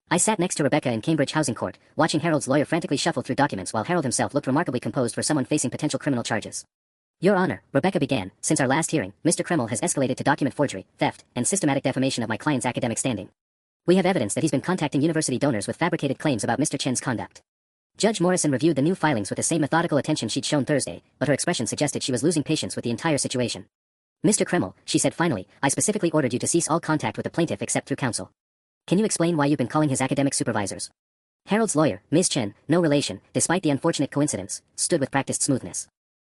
I sat next to Rebecca in Cambridge Housing Court, watching Harold's lawyer frantically shuffle through documents while Harold himself looked remarkably composed for someone facing potential criminal charges. Your Honor, Rebecca began, since our last hearing, Mr. Kreml has escalated to document forgery, theft, and systematic defamation of my client's academic standing. We have evidence that he's been contacting university donors with fabricated claims about Mr. Chen's conduct. Judge Morrison reviewed the new filings with the same methodical attention she'd shown Thursday, but her expression suggested she was losing patience with the entire situation. Mr. Kreml, she said finally, I specifically ordered you to cease all contact with the plaintiff except through counsel. Can you explain why you've been calling his academic supervisors? Harold's lawyer, Ms. Chen, no relation, despite the unfortunate coincidence, stood with practiced smoothness.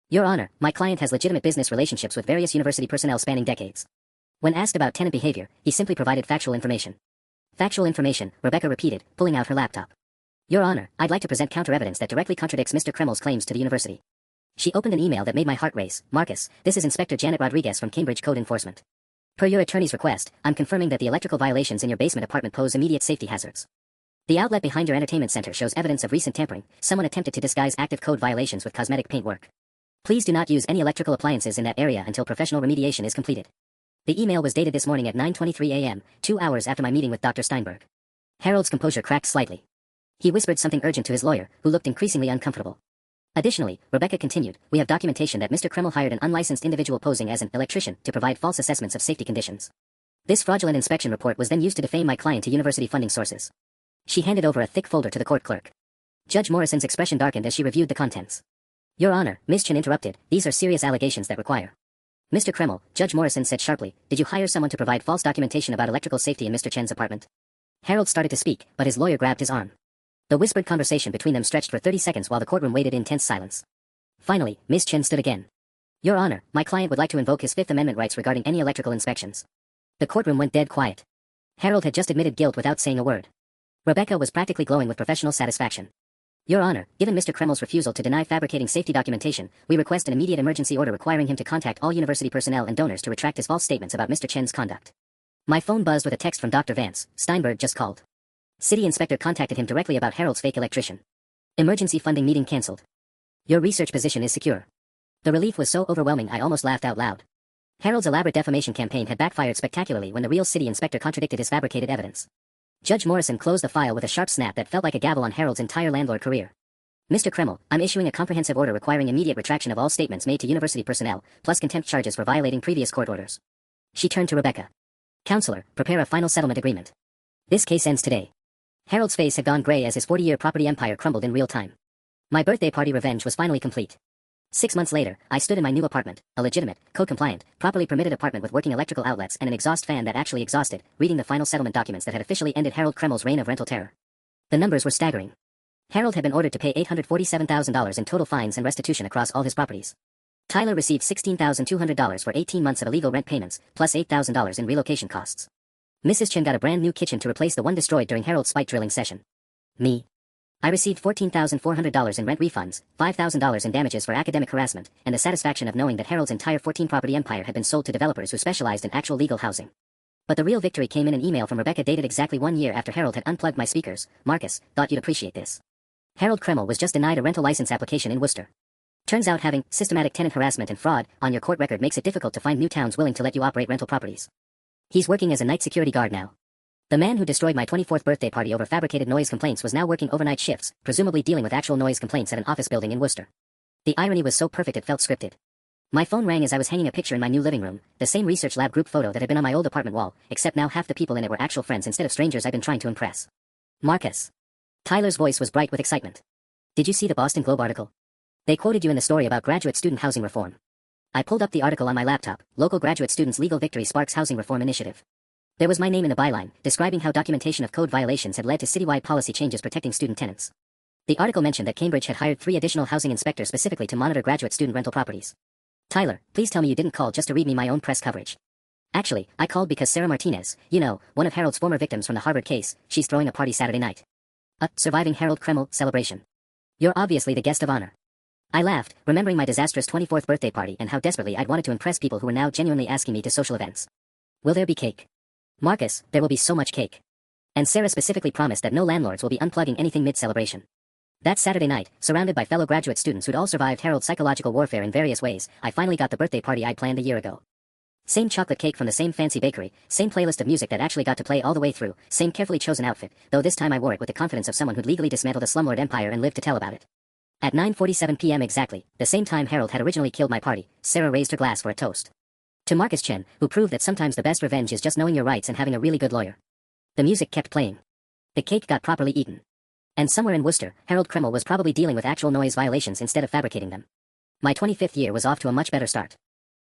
Your Honor, my client has legitimate business relationships with various university personnel spanning decades. When asked about tenant behavior, he simply provided factual information. Factual information, Rebecca repeated, pulling out her laptop. Your Honor, I'd like to present counter-evidence that directly contradicts Mr. Kreml's claims to the university. She opened an email that made my heart race. Marcus, this is Inspector Janet Rodriguez from Cambridge Code Enforcement. Per your attorney's request, I'm confirming that the electrical violations in your basement apartment pose immediate safety hazards. The outlet behind your entertainment center shows evidence of recent tampering. Someone attempted to disguise active code violations with cosmetic paint work. Please do not use any electrical appliances in that area until professional remediation is completed. The email was dated this morning at 9:23 a.m., 2 hours after my meeting with Dr. Steinberg. Harold's composure cracked slightly. He whispered something urgent to his lawyer, who looked increasingly uncomfortable. Additionally, Rebecca continued, we have documentation that Mr. Kreml hired an unlicensed individual posing as an electrician to provide false assessments of safety conditions. This fraudulent inspection report was then used to defame my client to university funding sources. She handed over a thick folder to the court clerk. Judge Morrison's expression darkened as she reviewed the contents. Your Honor, Ms. Chen interrupted, these are serious allegations that require. Mr. Kreml, Judge Morrison said sharply, did you hire someone to provide false documentation about electrical safety in Mr. Chen's apartment? Harold started to speak, but his lawyer grabbed his arm. The whispered conversation between them stretched for 30 seconds while the courtroom waited in tense silence. Finally, Ms. Chen stood again. Your Honor, my client would like to invoke his Fifth Amendment rights regarding any electrical inspections. The courtroom went dead quiet. Harold had just admitted guilt without saying a word. Rebecca was practically glowing with professional satisfaction. Your Honor, given Mr. Kreml's refusal to deny fabricating safety documentation, we request an immediate emergency order requiring him to contact all university personnel and donors to retract his false statements about Mr. Chen's conduct. My phone buzzed with a text from Dr. Vance. Steinberg just called. City inspector contacted him directly about Harold's fake electrician. Emergency funding meeting cancelled. Your research position is secure. The relief was so overwhelming I almost laughed out loud. Harold's elaborate defamation campaign had backfired spectacularly when the real city inspector contradicted his fabricated evidence. Judge Morrison closed the file with a sharp snap that felt like a gavel on Harold's entire landlord career. Mr. Kreml, I'm issuing a comprehensive order requiring immediate retraction of all statements made to university personnel, plus contempt charges for violating previous court orders. She turned to Rebecca. Counselor, prepare a final settlement agreement. This case ends today. Harold's face had gone gray as his 40-year property empire crumbled in real time. My birthday party revenge was finally complete. 6 months later, I stood in my new apartment, a legitimate, code-compliant, properly permitted apartment with working electrical outlets and an exhaust fan that actually exhausted, reading the final settlement documents that had officially ended Harold Kreml's reign of rental terror. The numbers were staggering. Harold had been ordered to pay $847,000 in total fines and restitution across all his properties. Tyler received $16,200 for 18 months of illegal rent payments, plus $8,000 in relocation costs. Mrs. Chen got a brand new kitchen to replace the one destroyed during Harold's spite drilling session. Me. I received $14,400 in rent refunds, $5,000 in damages for academic harassment, and the satisfaction of knowing that Harold's entire 14-property empire had been sold to developers who specialized in actual legal housing. But the real victory came in an email from Rebecca dated exactly 1 year after Harold had unplugged my speakers. Marcus, thought you'd appreciate this. Harold Kreml was just denied a rental license application in Worcester. Turns out having systematic tenant harassment and fraud on your court record makes it difficult to find new towns willing to let you operate rental properties. He's working as a night security guard now. The man who destroyed my 24th birthday party over fabricated noise complaints was now working overnight shifts, presumably dealing with actual noise complaints at an office building in Worcester. The irony was so perfect it felt scripted. My phone rang as I was hanging a picture in my new living room, the same research lab group photo that had been on my old apartment wall, except now half the people in it were actual friends instead of strangers I'd been trying to impress. Marcus. Tyler's voice was bright with excitement. Did you see the Boston Globe article? They quoted you in the story about graduate student housing reform. I pulled up the article on my laptop. Local graduate students' legal victory sparks housing reform initiative. There was my name in the byline, describing how documentation of code violations had led to citywide policy changes protecting student tenants. The article mentioned that Cambridge had hired 3 additional housing inspectors specifically to monitor graduate student rental properties. Tyler, please tell me you didn't call just to read me my own press coverage. Actually, I called because Sarah Martinez, you know, one of Harold's former victims from the Harvard case, she's throwing a party Saturday night. A surviving Harold Kreml celebration. You're obviously the guest of honor. I laughed, remembering my disastrous 24th birthday party and how desperately I'd wanted to impress people who were now genuinely asking me to social events. Will there be cake? Marcus, there will be so much cake. And Sarah specifically promised that no landlords will be unplugging anything mid-celebration. That Saturday night, surrounded by fellow graduate students who'd all survived Harold's psychological warfare in various ways, I finally got the birthday party I'd planned a year ago. Same chocolate cake from the same fancy bakery, same playlist of music that actually got to play all the way through, same carefully chosen outfit, though this time I wore it with the confidence of someone who'd legally dismantled a slumlord empire and lived to tell about it. At 9:47 p.m. exactly, the same time Harold had originally killed my party, Sarah raised her glass for a toast. To Marcus Chen, who proved that sometimes the best revenge is just knowing your rights and having a really good lawyer. The music kept playing. The cake got properly eaten. And somewhere in Worcester, Harold Kreml was probably dealing with actual noise violations instead of fabricating them. My 25th year was off to a much better start.